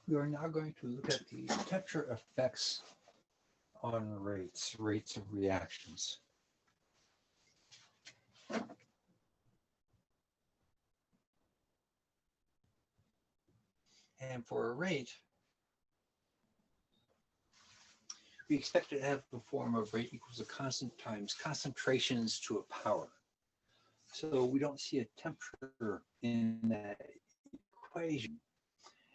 We are now going to look at the temperature effects on rates of reactions. And for a rate, we expect it to have the form of rate equals a constant times concentrations to a power. So we don't see a temperature in that equation,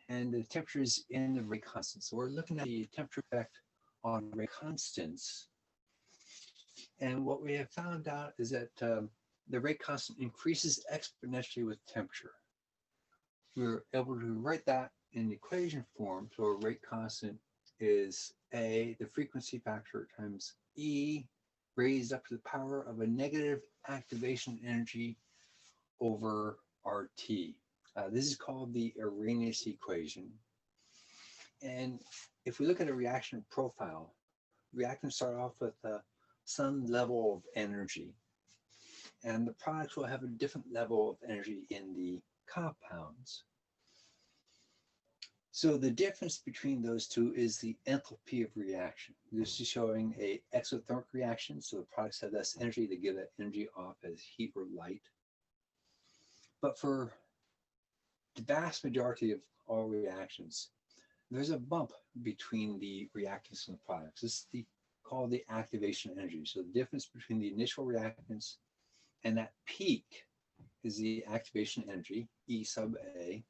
and the temperature is in the rate constant. So we're looking at the temperature effect on rate constants. And what we have found out is that the rate constant increases exponentially with temperature. We're able to write that in equation form. So a rate constant is A, the frequency factor, times E raised up to the power of a negative activation energy over RT. This is called the Arrhenius equation. And if we look at a reaction profile, reactants start off with some level of energy, and the products will have a different level of energy in the compounds. So the difference between those two is the enthalpy of reaction. This is showing a exothermic reaction, so the products have less energy. They give that energy off as heat or light. But for the vast majority of all reactions, there's a bump between the reactants and the products. This is called the activation energy. So the difference between the initial reactants and that peak is the activation energy, E sub A.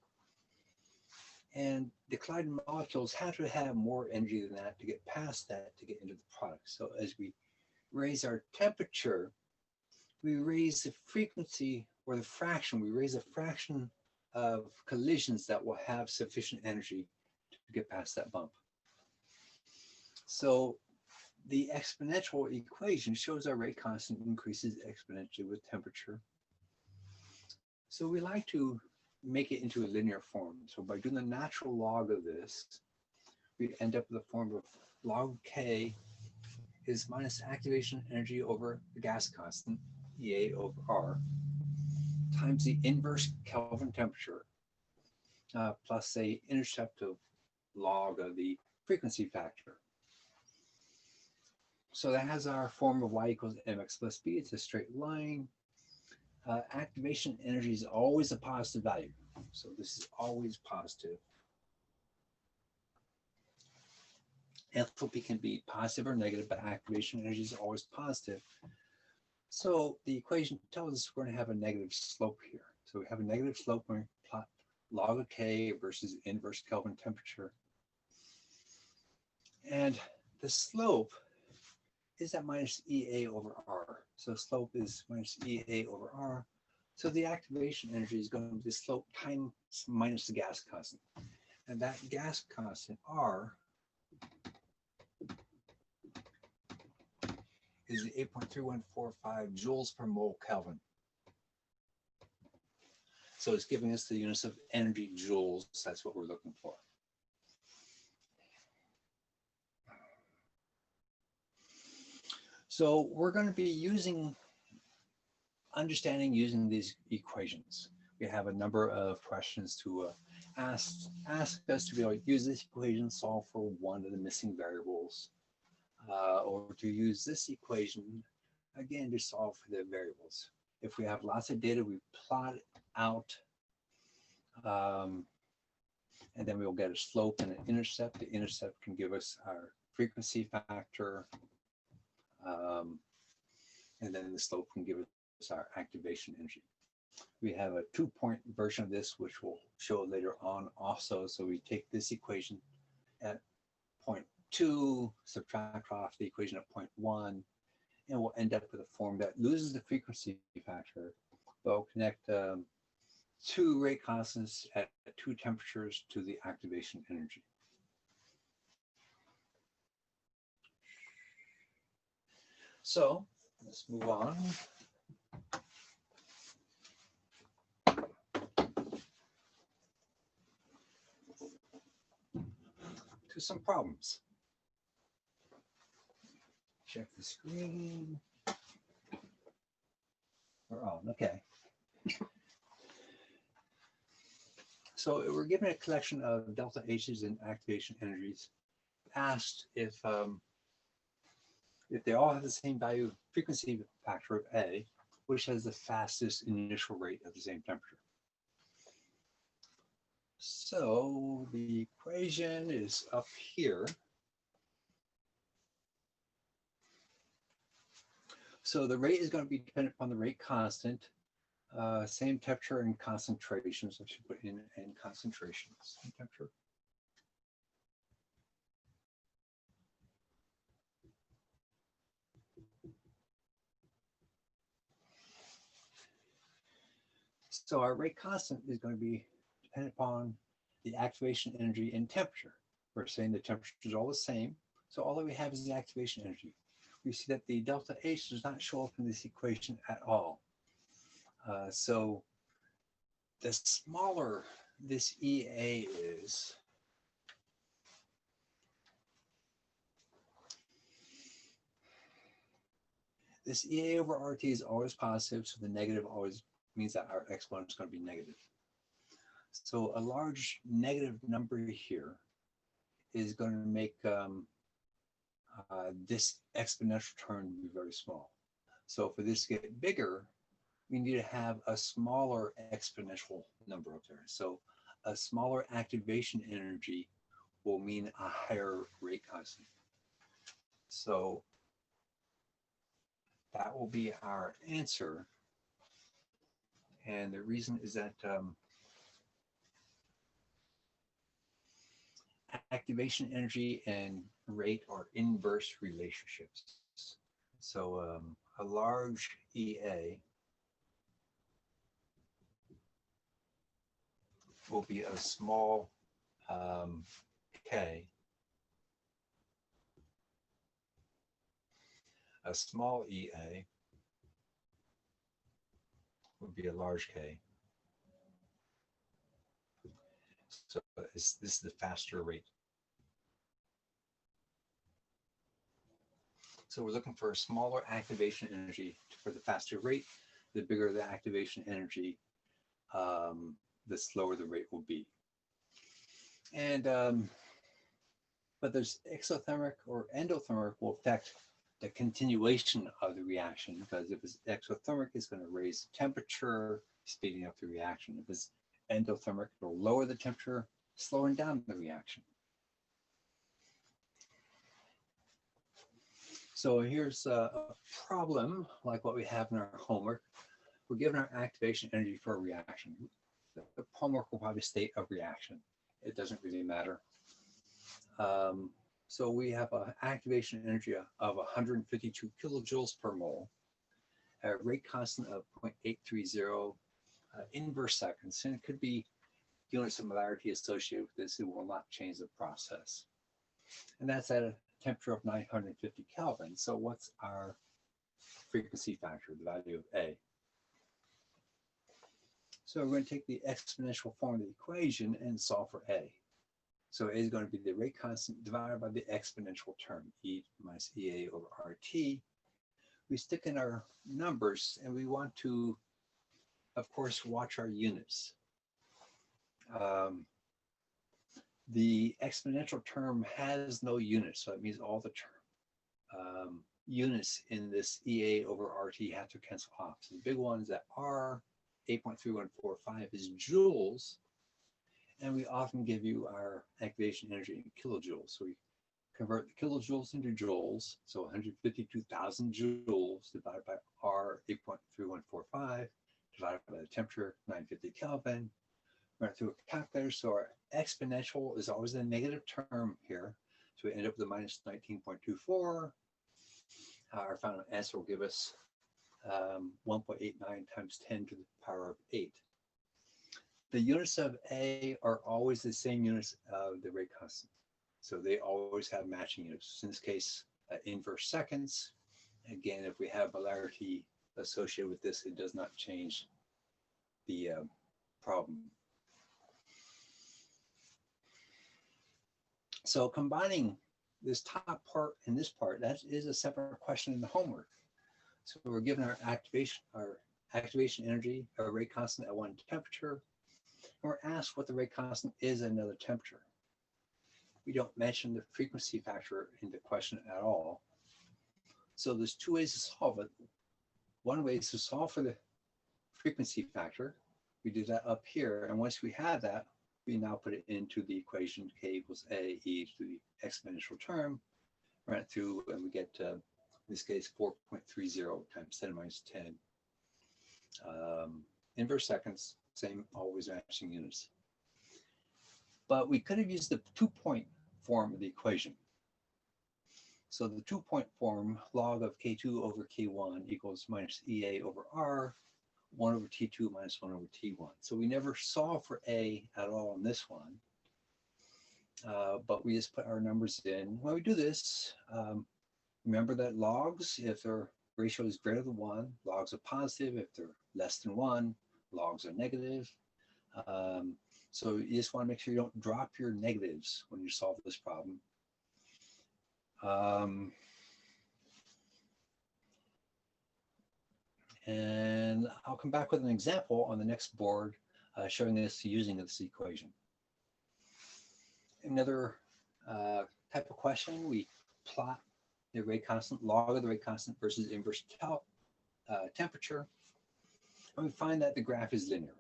And the colliding molecules have to have more energy than that to get past that to get into the product. So as we raise our temperature, we raise the frequency or the fraction, we raise a fraction of collisions that will have sufficient energy to get past that bump. So the exponential equation shows our rate constant increases exponentially with temperature. So we like to make it into a linear form. So by doing the natural log of this, we end up with a form of log K is minus activation energy over the gas constant, EA over R, times the inverse Kelvin temperature, plus a intercept of log of the frequency factor. So that has our form of y equals mx plus b. It's a straight line. Activation energy is always a positive value. So this is always positive. Enthalpy can be positive or negative, but activation energy is always positive. So the equation tells us we're going to have a negative slope here. So we have a negative slope when we plot log of K versus inverse Kelvin temperature. And the slope is that minus EA over R. So slope is minus EA over R. So the activation energy is going to be the slope times minus the gas constant. And that gas constant, R, is 8.3145 joules per mole Kelvin. So it's giving us the units of energy joules. That's what we're looking for. So we're going to be using using these equations. We have a number of questions to ask us to be able to use this equation, solve for one of the missing variables, or to use this equation, again, to solve for the variables. If we have lots of data, we plot it out, and then we'll get a slope and an intercept. The intercept can give us our frequency factor, and then the slope can give us our activation energy. We have a 2-point version of this, which we'll show later on also. So we take this equation at point 2, subtract off the equation at point 1, and we'll end up with a form that loses the frequency factor, but will connect two rate constants at 2 temperatures to the activation energy. So let's move on. To some problems. Check the screen. We're on, okay. So we're given a collection of delta H's and activation energies. Asked if they all have the same value frequency factor of A, which has the fastest initial rate at the same temperature. So the equation is up here. So the rate is going to be dependent upon the rate constant, same temperature and concentration. So I should put in concentration, same temperature. So our rate constant is going to be dependent upon the activation energy and temperature. We're saying the temperature is all the same. So all that we have is the activation energy. We see that the delta H does not show up in this equation at all. So the smaller this EA is, this EA over RT is always positive, so the negative always means that our exponent is going to be negative. So a large negative number here is going to make this exponential term be very small. So for this to get bigger, we need to have a smaller exponential number up there. So a smaller activation energy will mean a higher rate constant. So that will be our answer. And the reason is that activation energy and rate are inverse relationships. So a large EA will be a small K. A small EA would be a large K. So this is the faster rate. So we're looking for a smaller activation energy for the faster rate. The bigger the activation energy, the slower the rate will be. And but there's exothermic or endothermic will affect the continuation of the reaction, because if it's exothermic, it's going to raise the temperature, speeding up the reaction. If it's endothermic, it'll lower the temperature, slowing down the reaction. So here's a problem like what we have in our homework. We're given our activation energy for a reaction. The homework will probably state a reaction. It doesn't really matter. So we have an activation energy of 152 kilojoules per mole, a rate constant of 0.830 inverse seconds, and it could be units of molarity associated with this. It will not change the process. And that's at a temperature of 950 Kelvin. So what's our frequency factor, the value of A? So we're going to take the exponential form of the equation and solve for A. So A is going to be the rate constant divided by the exponential term, E minus EA over RT. We stick in our numbers, and we want to, of course, watch our units. The exponential term has no units, so that means all the units in this EA over RT have to cancel off. So the big ones that are 8.3145 is joules, and we often give you our activation energy in kilojoules. So we convert the kilojoules into joules, so 152,000 joules divided by R 8.3145 divided by the temperature 950 Kelvin. Run it through a calculator, so our exponential is always a negative term here. So we end up with a minus 19.24. Our final answer will give us 1.89 times 10 to the power of 8. The units of A are always the same units of the rate constant. So they always have matching units. In this case, inverse seconds. Again, if we have molarity associated with this, it does not change the problem. So combining this top part and this part, that is a separate question in the homework. So we're given our activation energy, our rate constant at one temperature. And we're asked what the rate constant is at another temperature. We don't mention the frequency factor in the question at all. So there's two ways to solve it. One way is to solve for the frequency factor. We do that up here. And once we have that, we now put it into the equation k equals a e to the exponential term, run it through, and we get, in this case, 4.30 times 10 minus 10 inverse seconds, same, always matching units. But we could have used the 2-point form of the equation. So the 2-point form, log of K2 over K1 equals minus EA over R, 1 over T2 minus 1 over T1. So we never solve for A at all in this one, but we just put our numbers in. When we do this, remember that logs, if their ratio is greater than 1, logs are positive. If they're less than 1, logs are negative. So you just want to make sure you don't drop your negatives when you solve this problem. And I'll come back with an example on the next board showing this using this equation. Another type of question, we plot the rate constant, log of the rate constant versus inverse temperature, and we find that the graph is linear.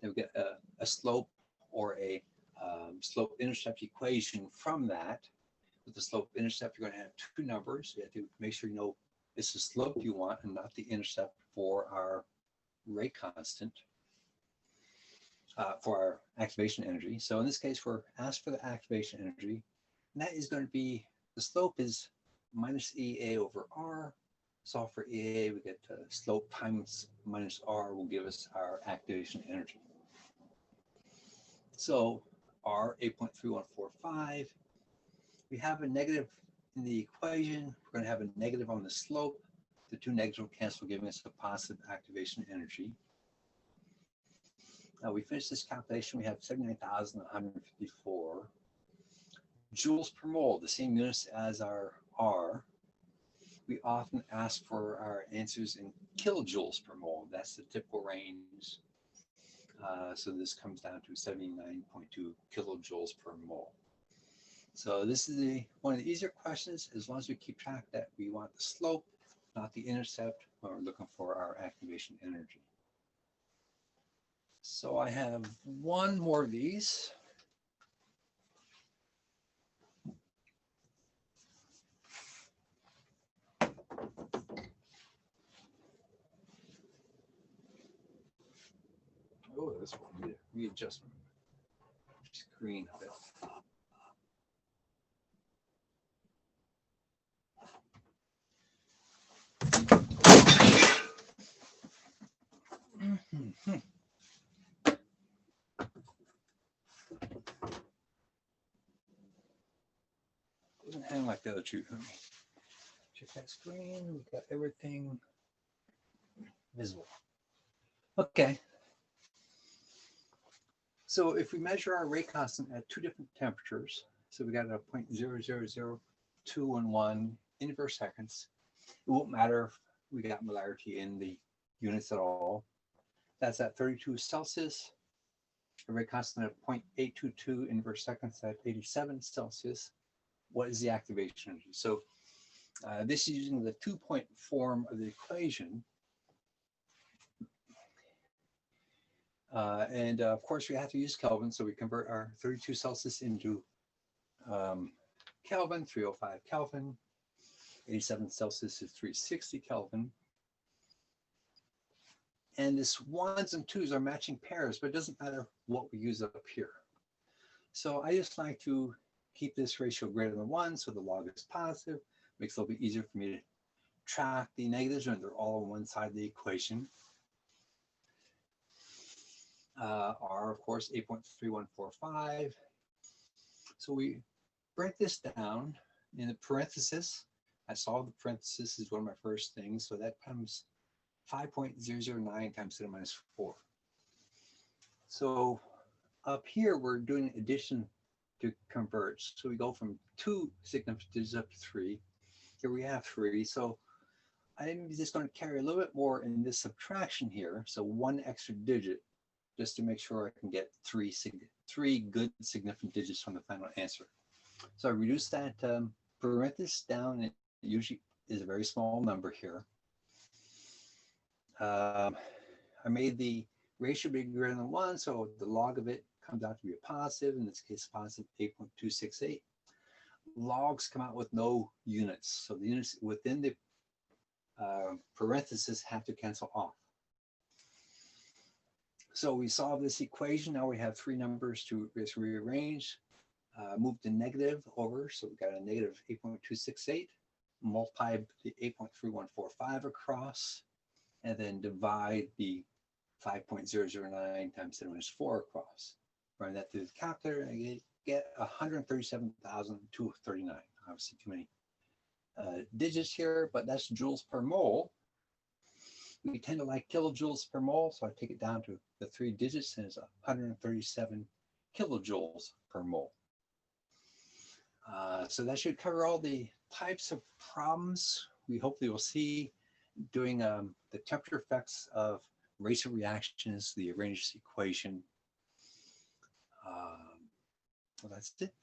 And we get a slope or a slope-intercept equation from that. With the slope-intercept, you're going to have two numbers. You have to make sure you know it's the slope you want and not the intercept for our rate constant, for our activation energy. So in this case, we're asked for the activation energy, and that is going to be, the slope is minus EA over R. Solve for EA, we get slope times minus R will give us our activation energy. So R, 8.3145. We have a negative in the equation. We're going to have a negative on the slope. The two negatives will cancel, giving us a positive activation energy. Now we finish this calculation. We have 79,154 joules per mole, the same units as our R. We often ask for our answers in kilojoules per mole. That's the typical range. So this comes down to 79.2 kilojoules per mole. So this is one of the easier questions, as long as we keep track that we want the slope, not the intercept, when we're looking for our activation energy. So I have one more of these. Oh, this one needs a readjustment. Screen a bit. Doesn't hang like the other two. Let me check that screen. We've got everything visible. Okay. So if we measure our rate constant at two different temperatures, so we got a 0.000211 inverse seconds, it won't matter if we got molarity in the units at all. That's at 32 Celsius. A rate constant of 0.822 inverse seconds at 87 Celsius. What is the activation energy? So this is using the 2-point form of the equation. And of course, we have to use Kelvin, so we convert our 32 Celsius into Kelvin, 305 Kelvin. 87 Celsius is 360 Kelvin. And this 1s and 2s are matching pairs, but it doesn't matter what we use up here. So I just like to keep this ratio greater than 1, so the log is positive. Makes it a little bit easier for me to track the negatives when they're all on one side of the equation. R, of course, 8.3145. So we break this down in the parenthesis. I solve the parenthesis is one of my first things. So that comes 5.009 times 10 minus 4. So up here, we're doing addition to converge. So we go from 2 significant digits up to 3. Here we have 3. So I'm just going to carry a little bit more in this subtraction here. So 1 extra digit just to make sure I can get three good significant digits from the final answer. So I reduced that parenthesis down. It usually is a very small number here. I made the ratio be greater than 1, so the log of it comes out to be a positive, in this case positive 8.268. Logs come out with no units, so the units within the parentheses have to cancel off. So we solve this equation. Now we have three numbers to rearrange. Move the negative over, so we got a negative 8.268. Multiply the 8.3145 across, and then divide the 5.009 times 10 minus 4 across. Run that through the calculator, and I get 137,239. Obviously too many digits here, but that's joules per mole. We tend to like kilojoules per mole, so I take it down to the three digits, and it's 137 kilojoules per mole. So that should cover all the types of problems we hopefully will see doing the temperature effects of rates of reactions, the Arrhenius equation. Well, that's it.